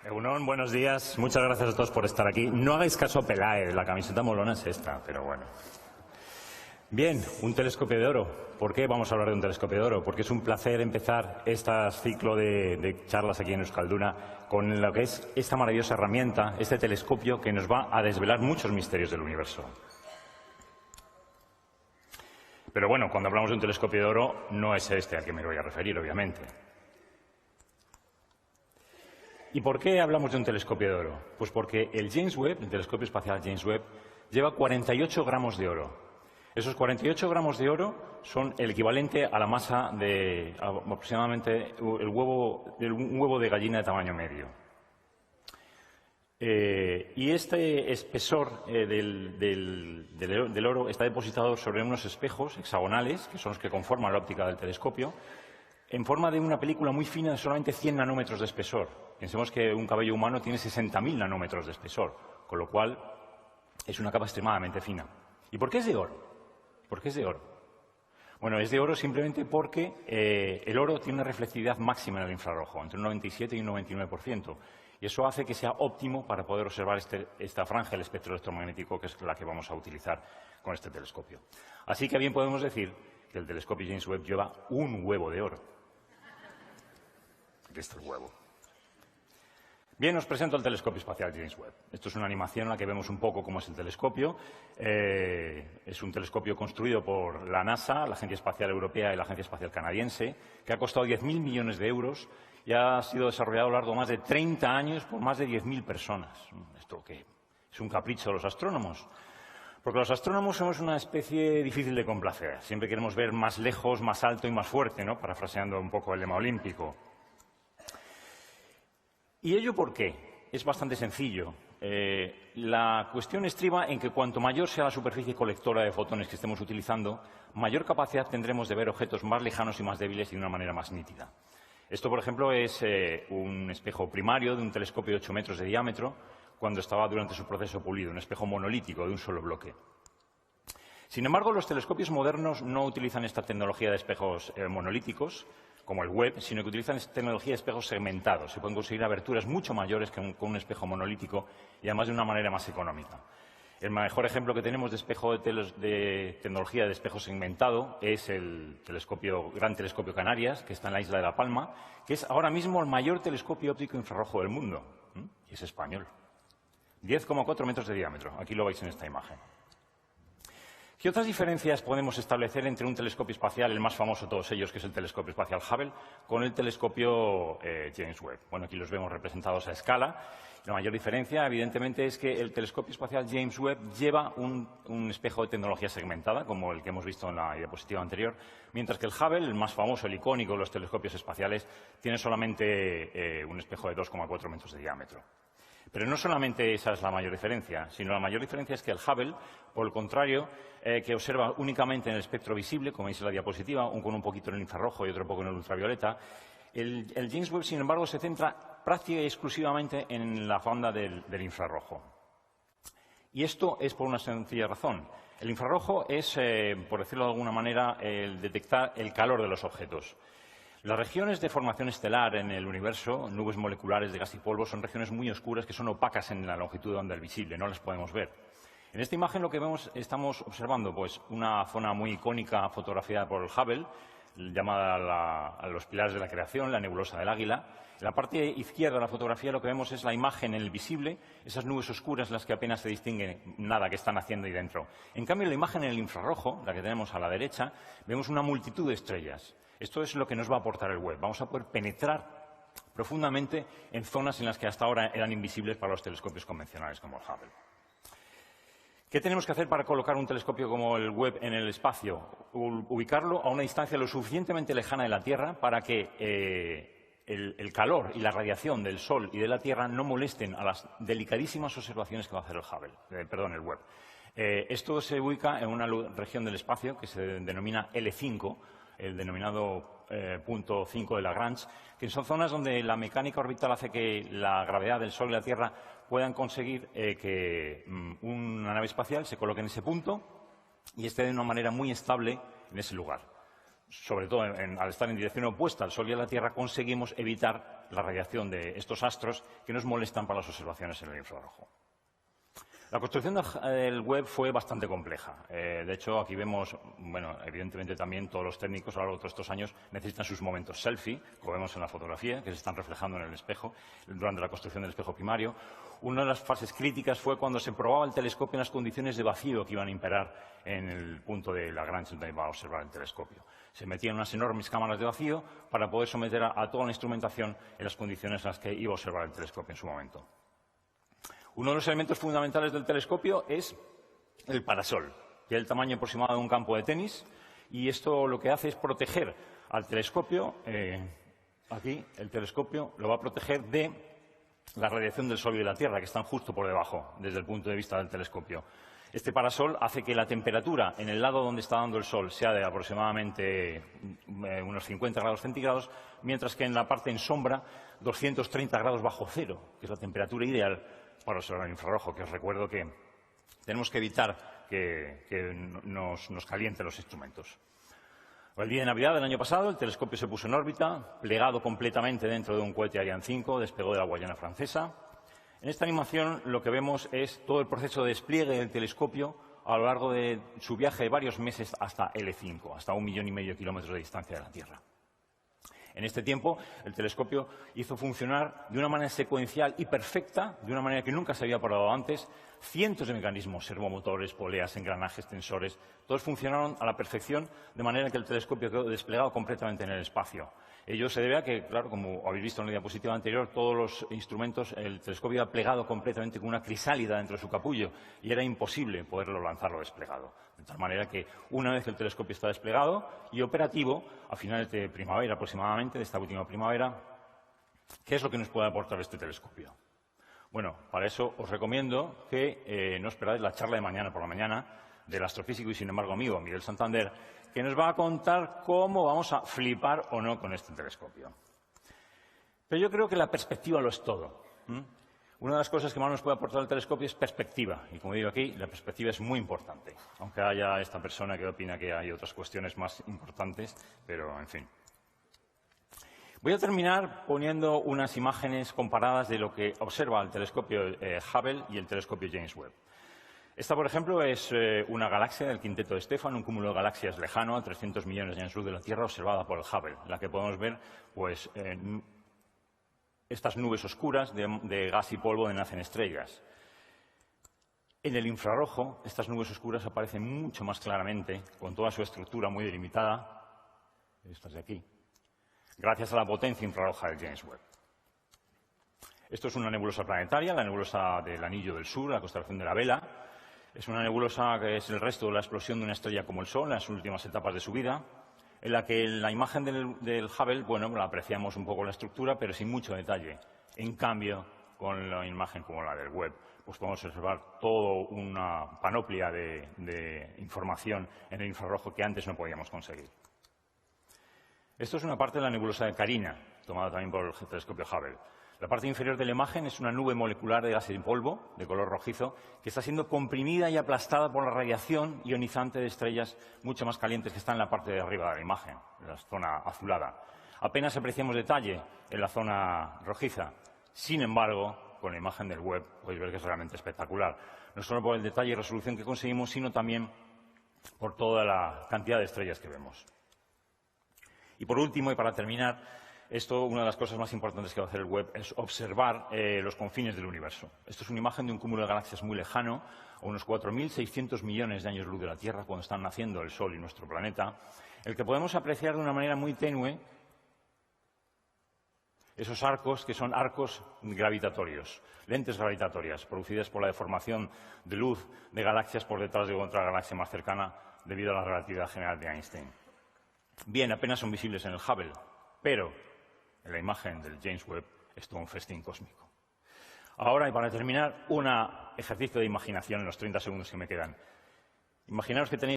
Egunon, buenos días. Muchas gracias a todos por estar aquí. No hagáis caso a Peláez, la camiseta molona es esta, pero bueno. Bien, un telescopio de oro. ¿Por qué vamos a hablar de un telescopio de oro? Porque es un placer empezar este ciclo de charlas aquí en Euskalduna con lo que es esta maravillosa herramienta, este telescopio que nos va a desvelar muchos misterios del universo. Pero bueno, cuando hablamos de un telescopio de oro, no es este al que me voy a referir, obviamente. ¿Y por qué hablamos de un telescopio de oro? Pues porque el James Webb, el telescopio espacial James Webb, lleva 48 gramos de oro. Esos 48 gramos de oro son el equivalente a la masa de aproximadamente un huevo de gallina de tamaño medio. Y este espesor del oro está depositado sobre unos espejos hexagonales, que son los que conforman la óptica del telescopio, en forma de una película muy fina de solamente 100 nanómetros de espesor. Pensemos que un cabello humano tiene 60.000 nanómetros de espesor, con lo cual es una capa extremadamente fina. ¿Y por qué es de oro? ¿Por qué es de oro? Bueno, es de oro simplemente porque el oro tiene una reflectividad máxima en el infrarrojo, entre un 97 y un 99%. Y eso hace que sea óptimo para poder observar esta franja del espectro electromagnético, que es la que vamos a utilizar con este telescopio. Así que bien podemos decir que el telescopio James Webb lleva un huevo de oro. Aquí está el huevo. Bien, os presento el telescopio espacial James Webb. Esto es una animación en la que vemos un poco cómo es el telescopio. Es un telescopio construido por la NASA, la Agencia Espacial Europea y la Agencia Espacial Canadiense, que ha costado 10.000 millones de euros y ha sido desarrollado a lo largo de más de 30 años por más de 10.000 personas. ¿Esto qué? ¿Es un capricho de los astrónomos? Porque los astrónomos somos una especie difícil de complacer. Siempre queremos ver más lejos, más alto y más fuerte, ¿no? Parafraseando un poco el lema olímpico. ¿Y ello por qué? Es bastante sencillo. La cuestión estriba en que cuanto mayor sea la superficie colectora de fotones que estemos utilizando, mayor capacidad tendremos de ver objetos más lejanos y más débiles y de una manera más nítida. Esto, por ejemplo, es un espejo primario de un telescopio de 8 metros de diámetro cuando estaba durante su proceso pulido, un espejo monolítico de un solo bloque. Sin embargo, los telescopios modernos no utilizan esta tecnología de espejos monolíticos, como el Webb, sino que utilizan tecnología de espejos segmentados. Se pueden conseguir aberturas mucho mayores que con un espejo monolítico y además de una manera más económica. El mejor ejemplo que tenemos de espejo de tecnología de espejo segmentado es el Gran Telescopio Canarias, que está en la isla de La Palma, que es ahora mismo el mayor telescopio óptico infrarrojo del mundo. Y es español. 10,4 metros de diámetro. Aquí lo veis en esta imagen. ¿Qué otras diferencias podemos establecer entre un telescopio espacial, el más famoso de todos ellos, que es el telescopio espacial Hubble, con el telescopio James Webb? Bueno, aquí los vemos representados a escala. La mayor diferencia, evidentemente, es que el telescopio espacial James Webb lleva un espejo de tecnología segmentada, como el que hemos visto en la diapositiva anterior, mientras que el Hubble, el más famoso, el icónico de los telescopios espaciales, tiene solamente un espejo de 2,4 metros de diámetro. Pero no solamente esa es la mayor diferencia, sino la mayor diferencia es que el Hubble, por el contrario, que observa únicamente en el espectro visible, como veis en la diapositiva, con un poquito en el infrarrojo y otro poco en el ultravioleta, el James Webb, sin embargo, se centra práctica y exclusivamente en la banda del infrarrojo. Y esto es por una sencilla razón. El infrarrojo es, por decirlo de alguna manera, el detectar el calor de los objetos. Las regiones de formación estelar en el universo, nubes moleculares de gas y polvo, son regiones muy oscuras que son opacas en la longitud de onda visible, no las podemos ver. En esta imagen lo que estamos observando, pues, una zona muy icónica fotografiada por el Hubble, llamada a los pilares de la creación, la nebulosa del Águila. En la parte izquierda de la fotografía lo que vemos es la imagen en el visible, esas nubes oscuras en las que apenas se distingue nada que están haciendo ahí dentro. En cambio, en la imagen en el infrarrojo, la que tenemos a la derecha, vemos una multitud de estrellas. Esto es lo que nos va a aportar el Webb. Vamos a poder penetrar profundamente en zonas en las que hasta ahora eran invisibles para los telescopios convencionales como el Hubble. ¿Qué tenemos que hacer para colocar un telescopio como el Webb en el espacio? Ubicarlo a una distancia lo suficientemente lejana de la Tierra para que el calor y la radiación del Sol y de la Tierra no molesten a las delicadísimas observaciones que va a hacer el Webb. Esto se ubica en una región del espacio que se denomina L5, el denominado punto 5 de Lagrange, que son zonas donde la mecánica orbital hace que la gravedad del Sol y la Tierra puedan conseguir que una nave espacial se coloque en ese punto y esté de una manera muy estable en ese lugar. sobre todo al estar en dirección opuesta al Sol y a la Tierra, conseguimos evitar la radiación de estos astros que nos molestan para las observaciones en el infrarrojo. La construcción del web fue bastante compleja. De hecho, aquí vemos, bueno, evidentemente también todos los técnicos a lo largo de todos estos años necesitan sus momentos selfie, como vemos en la fotografía, que se están reflejando en el espejo durante la construcción del espejo primario. Una de las fases críticas fue cuando se probaba el telescopio en las condiciones de vacío que iban a imperar en el punto de Lagrange donde iba a observar el telescopio. Se metían unas enormes cámaras de vacío para poder someter a toda la instrumentación en las condiciones en las que iba a observar el telescopio en su momento. Uno de los elementos fundamentales del telescopio es el parasol, que es el tamaño aproximado de un campo de tenis, y esto lo que hace es proteger al telescopio. Aquí el telescopio lo va a proteger de la radiación del Sol y de la Tierra, que están justo por debajo desde el punto de vista del telescopio. Este parasol hace que la temperatura en el lado donde está dando el Sol sea de aproximadamente unos 50 grados centígrados, mientras que en la parte en sombra 230 grados bajo cero, que es la temperatura ideal para observar el infrarrojo, que os recuerdo que tenemos que evitar que nos calienten los instrumentos. El día de Navidad del año pasado, el telescopio se puso en órbita, plegado completamente dentro de un cohete Ariane 5, despegó de la Guayana Francesa. En esta animación lo que vemos es todo el proceso de despliegue del telescopio a lo largo de su viaje de varios meses hasta L5, hasta 1,5 millones de kilómetros de distancia de la Tierra. En este tiempo, el telescopio hizo funcionar de una manera secuencial y perfecta, de una manera que nunca se había probado antes, cientos de mecanismos, servomotores, poleas, engranajes, tensores. Todos funcionaron a la perfección, de manera que el telescopio quedó desplegado completamente en el espacio. Ello se debe a que, claro, como habéis visto en la diapositiva anterior, todos los instrumentos, el telescopio iba plegado completamente con una crisálida dentro de su capullo y era imposible poderlo lanzarlo desplegado. De tal manera que, una vez que el telescopio está desplegado y operativo, a finales de primavera aproximadamente, de esta última primavera, ¿qué es lo que nos puede aportar este telescopio? Bueno, para eso os recomiendo que no esperáis la charla de mañana por la mañana del astrofísico y, sin embargo, amigo Miguel Santander, que nos va a contar cómo vamos a flipar o no con este telescopio. Pero yo creo que la perspectiva lo es todo. Una de las cosas que más nos puede aportar el telescopio es perspectiva. Y, como digo aquí, la perspectiva es muy importante. Aunque haya esta persona que opina que hay otras cuestiones más importantes, pero, en fin. Voy a terminar poniendo unas imágenes comparadas de lo que observa el telescopio Hubble y el telescopio James Webb. Esta, por ejemplo, es una galaxia del quinteto de Stefan, un cúmulo de galaxias lejano, a 300 millones de años luz de la Tierra, observada por el Hubble, en la que podemos ver pues, estas nubes oscuras de gas y polvo donde nacen estrellas. En el infrarrojo, estas nubes oscuras aparecen mucho más claramente, con toda su estructura muy delimitada, estas de aquí, gracias a la potencia infrarroja del James Webb. Esto es una nebulosa planetaria, la nebulosa del Anillo del Sur, la constelación de la Vela. Es una nebulosa que es el resto de la explosión de una estrella como el Sol en las últimas etapas de su vida, en la que la imagen del Hubble, bueno, la apreciamos un poco la estructura, pero sin mucho detalle. En cambio, con la imagen como la del Webb, pues podemos observar toda una panoplia de información en el infrarrojo que antes no podíamos conseguir. Esto es una parte de la nebulosa de Carina, tomada también por el telescopio Hubble. La parte inferior de la imagen es una nube molecular de gas y polvo, de color rojizo, que está siendo comprimida y aplastada por la radiación ionizante de estrellas mucho más calientes que están en la parte de arriba de la imagen, en la zona azulada. Apenas apreciamos detalle en la zona rojiza. Sin embargo, con la imagen del Webb podéis ver que es realmente espectacular. No solo por el detalle y resolución que conseguimos, sino también por toda la cantidad de estrellas que vemos. Y por último, y para terminar, una de las cosas más importantes que va a hacer el Webb es observar los confines del universo. Esto es una imagen de un cúmulo de galaxias muy lejano, a unos 4.600 millones de años luz de la Tierra, cuando están naciendo el Sol y nuestro planeta, el que podemos apreciar de una manera muy tenue esos arcos que son arcos gravitatorios, lentes gravitatorias, producidas por la deformación de luz de galaxias por detrás de otra galaxia más cercana debido a la relatividad general de Einstein. Bien, apenas son visibles en el Hubble, pero en la imagen del James Webb es todo un festín cósmico. Ahora, y para terminar, un ejercicio de imaginación en los 30 segundos que me quedan. Imaginaos que tenéis